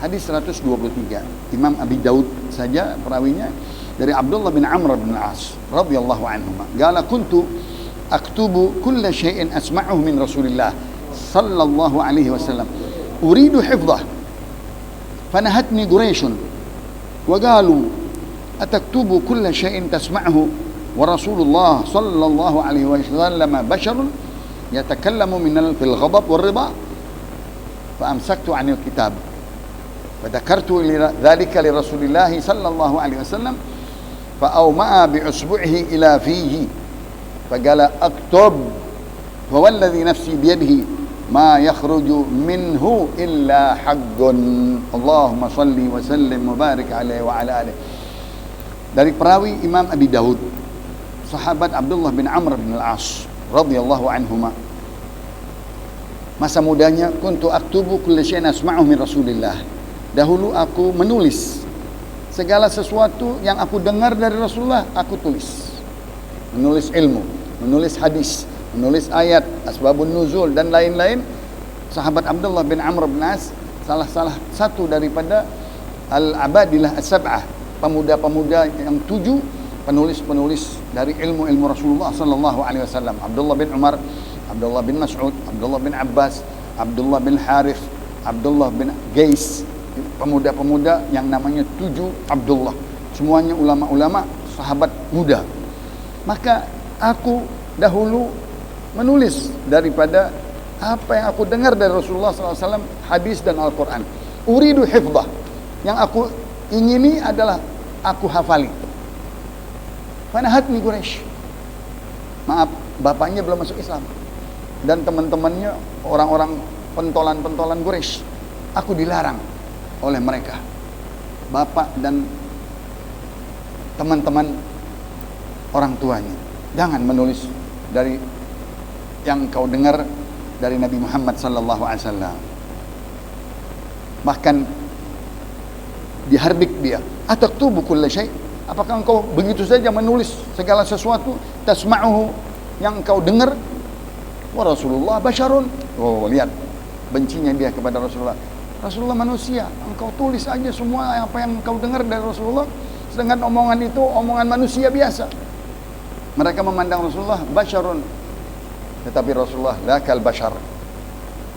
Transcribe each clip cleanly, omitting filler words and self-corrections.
Hadis 123. Imam Abi Daud saja perawinya dari Abdullah bin Amr bin Al-As radhiyallahu anhuma. Qala kuntu aktubu kulla syai'in asma'uhu min Rasulillah sallallahu alaihi wasallam. Uridu hifdhah. Fanahatni Quraish wa qalu ataktubu kulla syai'in tasma'uhu wa Rasulullah sallallahu alaihi wasallam basharun yatakallamu fil ghadab wal ridha. Fa amsaktu 'anil kitab. فذكرت ذلك لرسول الله صلى الله عليه وسلم فأومأ بإصبعه إلى فيه فقال اكتب فوالذي نفسي بيده ما يخرج منه إلا حق اللهم صل وسلم وبارك عليه وعلى آله. Dari perawi Imam Abi Daud, sahabat Abdullah bin Amr bin Al-As radhiyallahu anhuma, masa mudanya kuntu aktubu kulli syai'in asma'uhu min Rasulillah. Dahulu aku menulis segala sesuatu yang aku dengar dari Rasulullah, aku tulis. Menulis ilmu, menulis hadis, menulis ayat, asbabun nuzul dan lain-lain. Sahabat Abdullah bin Amr bin As salah satu daripada al-abadilah as-sab'ah, pemuda-pemuda yang 7 penulis-penulis dari ilmu-ilmu Rasulullah sallallahu alaihi wasallam. Abdullah bin Umar, Abdullah bin Mas'ud, Abdullah bin Abbas, Abdullah bin Harith, Abdullah bin Qais. Pemuda-pemuda yang namanya 7 Abdullah, semuanya ulama-ulama, sahabat muda. Maka aku dahulu menulis daripada apa yang aku dengar dari Rasulullah SAW, hadis dan Al-Quran. Uridu hifdah, yang aku ingini adalah aku hafali. Fanahatni Quraisy, maaf, bapaknya belum masuk Islam, dan teman-temannya orang-orang pentolan-pentolan Quraisy. Aku dilarang oleh mereka, bapak dan teman-teman orang tuanya, jangan menulis dari yang kau dengar dari Nabi Muhammad sallallahu alaihi wasallam. Bahkan dihardik dia, ataktubu kulla syai', apakah engkau begitu saja menulis segala sesuatu, tasma'uhu, yang kau dengar, wa Rasulullah basyarun. Oh, lihat bencinya dia kepada Rasulullah. Rasulullah manusia, engkau tulis aja semua apa yang engkau dengar dari Rasulullah, sedangkan omongan itu omongan manusia biasa. Mereka memandang Rasulullah basyarun, tetapi Rasulullah la kal basyar,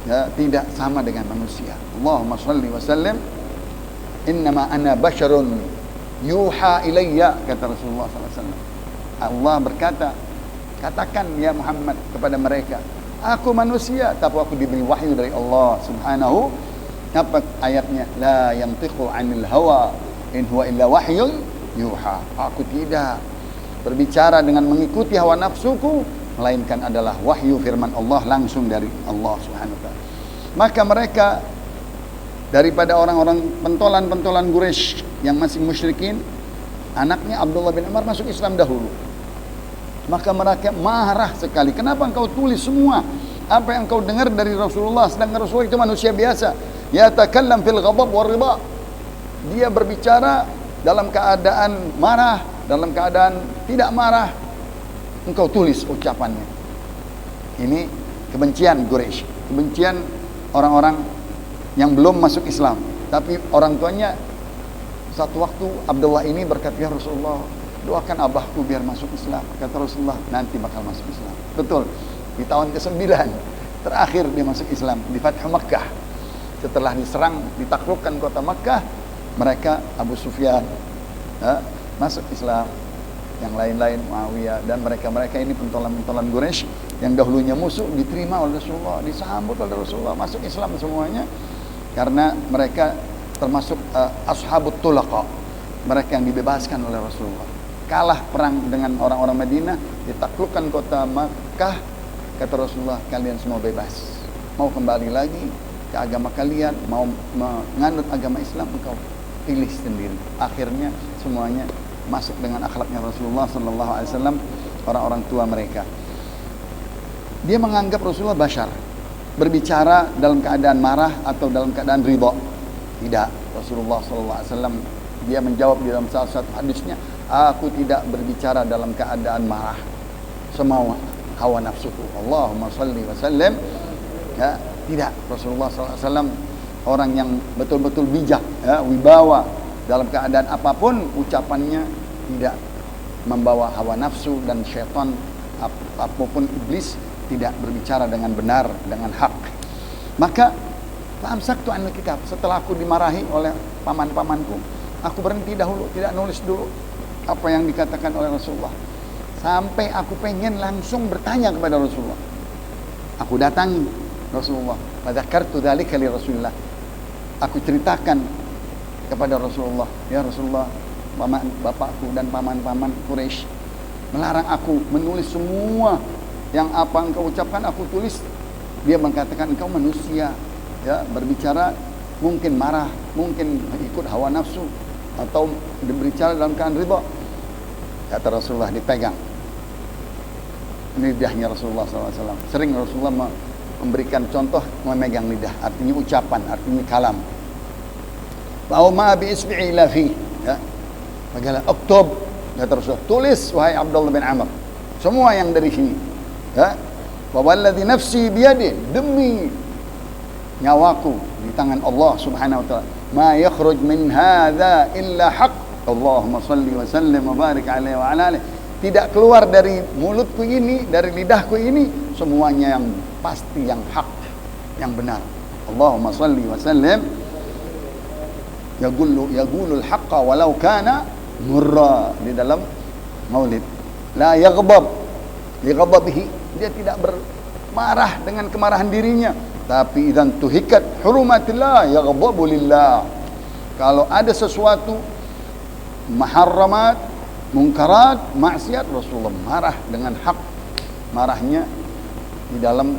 ya, tidak sama dengan manusia. Allahumma shalli wa sallim, innama ana basyarun yuha ilayya, kata Rasulullah SAW. Allah berkata, katakan ya Muhammad kepada mereka, aku manusia tapi aku diberi wahyu dari Allah Subhanahu. Apa ayatnya? La yantiqu 'anil hawa in huwa illa wahyun yuha. Aku tidak berbicara dengan mengikuti hawa nafsuku, melainkan adalah wahyu firman Allah langsung dari Allah Subhanahu wa taala. Maka mereka daripada orang-orang pentolan-pentolan Quraisy yang masih musyrikin, anaknya Abdullah bin Umar masuk Islam dahulu. Maka mereka marah sekali. Kenapa engkau tulis semua apa yang engkau dengar dari Rasulullah, sedangkan Rasulullah itu manusia biasa. Yatakallam fil ghadab war ridha. Dia berbicara dalam keadaan marah, dalam keadaan tidak marah. Engkau tulis ucapannya. Ini kebencian Quraisy, kebencian orang-orang yang belum masuk Islam. Tapi orang tuanya satu waktu Abdullah ini berkata, ya Rasulullah, doakan abahku biar masuk Islam. Kata Rasulullah, nanti bakal masuk Islam. Betul, di tahun ke-9 terakhir dia masuk Islam di Fathu Makkah. Setelah diserang, ditaklukkan kota Makkah, mereka Abu Sufyan masuk Islam, yang lain-lain Muawiyah, dan mereka ini pentolan-pentolan Quraisy yang dahulunya musuh diterima oleh Rasulullah, disambut oleh Rasulullah, masuk Islam semuanya, karena mereka termasuk ashabut tulaqa, mereka yang dibebaskan oleh Rasulullah. Kalah perang dengan orang-orang Madinah, ditaklukkan kota Makkah, kata Rasulullah, kalian semua bebas, mau kembali lagi ke agama kalian, mau menganut agama Islam, engkau pilih sendiri. Akhirnya semuanya masuk dengan akhlaknya Rasulullah sallallahu alaihi wasallam, orang-orang tua mereka. Dia menganggap Rasulullah basyar, berbicara dalam keadaan marah atau dalam keadaan ridha. Tidak, Rasulullah sallallahu alaihi wasallam dia menjawab di dalam salah satu hadisnya, aku tidak berbicara dalam keadaan marah semau hawa nafsuku. Allahumma shalli wa sallim, ya. Tidak, Rasulullah SAW orang yang betul-betul bijak, ya, wibawa, dalam keadaan apapun ucapannya tidak membawa hawa nafsu dan syaitan, apapun iblis, tidak berbicara dengan benar, dengan hak. Maka fa'amsaktu anil kitab, setelah aku dimarahi oleh paman-pamanku, aku berhenti dahulu, tidak nulis dulu apa yang dikatakan oleh Rasulullah. Sampai aku pengen langsung bertanya kepada Rasulullah. Aku datangi Rasulullah. Fadzakartu dzalika li Rasulillah. Aku ceritakan kepada Rasulullah, ya Rasulullah, bapakku dan paman-paman Quraisy melarang aku menulis semua yang apa engkau ucapkan aku tulis. Dia mengatakan engkau manusia, ya, berbicara mungkin marah, mungkin ikut hawa nafsu, atau berbicara dalam keadaan ridha. Kata Rasulullah, dipegang lidahnya Rasulullah SAW. Sering Rasulullah memberikan contoh memegang lidah, artinya ucapan, artinya kalam. Ba'uma bi isbi'i ila fi, ya. Bagaimana uktub, kata Rasulullah, tulis wahai Abdullah bin Amr semua yang dari sini, ya. Wa walladzi nafsi biyadi, demi nyawaku di tangan Allah Subhanahu wa taala, ma yakhruj min hadza illa haqq. Allahumma salli wa sallim wa barik alaihi wa ala alihi. Tidak keluar dari mulutku ini, dari lidahku ini, semuanya yang pasti, yang hak, yang benar. Allahumma salli wa sallim, yaqulul haqqa walau kana murra, di dalam maulid. La yaghdab li ghadabihi, dia tidak bermarah dengan kemarahan dirinya, tapi idzan tuhikat hurumatillah yaghdabu lillah. Kalau ada sesuatu muharramat, mungkarat, maksiat, Rasulullah marah dengan hak, marahnya di dalam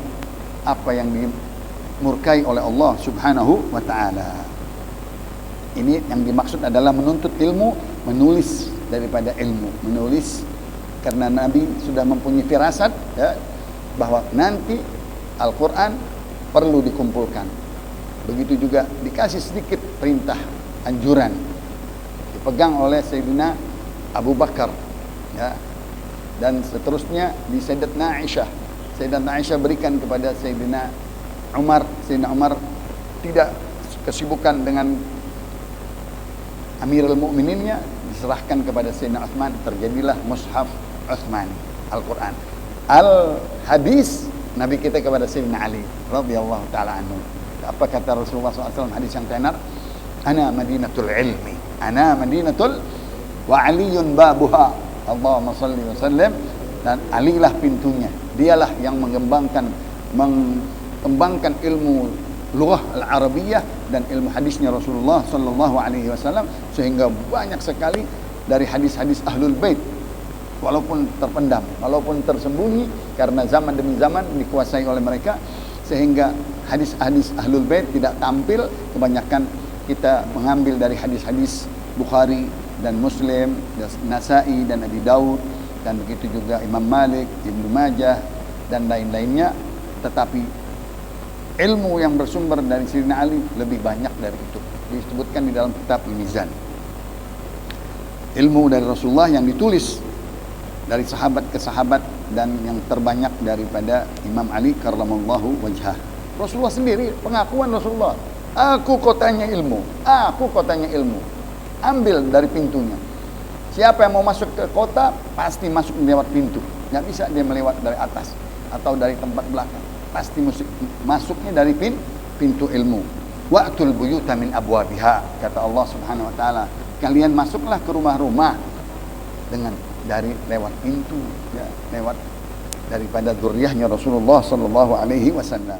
apa yang dimurkai oleh Allah Subhanahu wa ta'ala. Ini yang dimaksud adalah menuntut ilmu, menulis daripada ilmu, menulis karena Nabi sudah mempunyai firasat, ya, bahwa nanti Al-Quran perlu dikumpulkan. Begitu juga dikasih sedikit perintah, anjuran, dipegang oleh Sayyidina Abu Bakar, ya, dan seterusnya di Sayyidatuna Aisyah. Sayyidatuna Aisyah berikan kepada Sayyidina Umar. Sayyidina Umar tidak kesibukan dengan Amirul Mukmininnya, diserahkan kepada Sayyidina Utsman. Terjadilah Mushaf Utsmani, Al-Quran. Al-Hadis Nabi kita kepada Sayyidina Ali radhiyallahu ta'ala anhu. Apa kata Rasulullah SAW, hadis yang tenar, ana madinatul ilmi, ana madinatul wa aliyun babuha. Allahumma salli wa sallim, dan Ali lah pintunya, dialah yang mengembangkan ilmu lughah al-arabiyah dan ilmu hadisnya Rasulullah sallallahu alaihi wasallam, sehingga banyak sekali dari hadis-hadis ahlul bait, walaupun terpendam, walaupun tersembunyi karena zaman demi zaman dikuasai oleh mereka, sehingga hadis-hadis ahlul bait tidak tampil. Kebanyakan kita mengambil dari hadis-hadis Bukhari dan Muslim, Nasai dan Abi Daud, dan begitu juga Imam Malik, Ibnu Majah dan lain-lainnya. Tetapi ilmu yang bersumber dari Sayyidina Ali lebih banyak dari itu, disebutkan di dalam kitab Al-Mizan. Ilmu dari Rasulullah yang ditulis dari sahabat ke sahabat, dan yang terbanyak daripada Imam Ali karramallahu wajhah. Rasulullah sendiri, pengakuan Rasulullah, aku kotanya ilmu, aku kotanya ilmu. Ambil dari pintunya. Siapa yang mau masuk ke kota pasti masuk lewat pintu, nggak bisa dia melewat dari atas atau dari tempat belakang, pasti masuknya dari pintu ilmu. Wa'tul buyuta min abwabiha, kata Allah Subhanahu wa taala, kalian masuklah ke rumah-rumah dengan dari lewat pintu, ya, lewat daripada dzurriyyahnya Rasulullah sallallahu alaihi wasallam.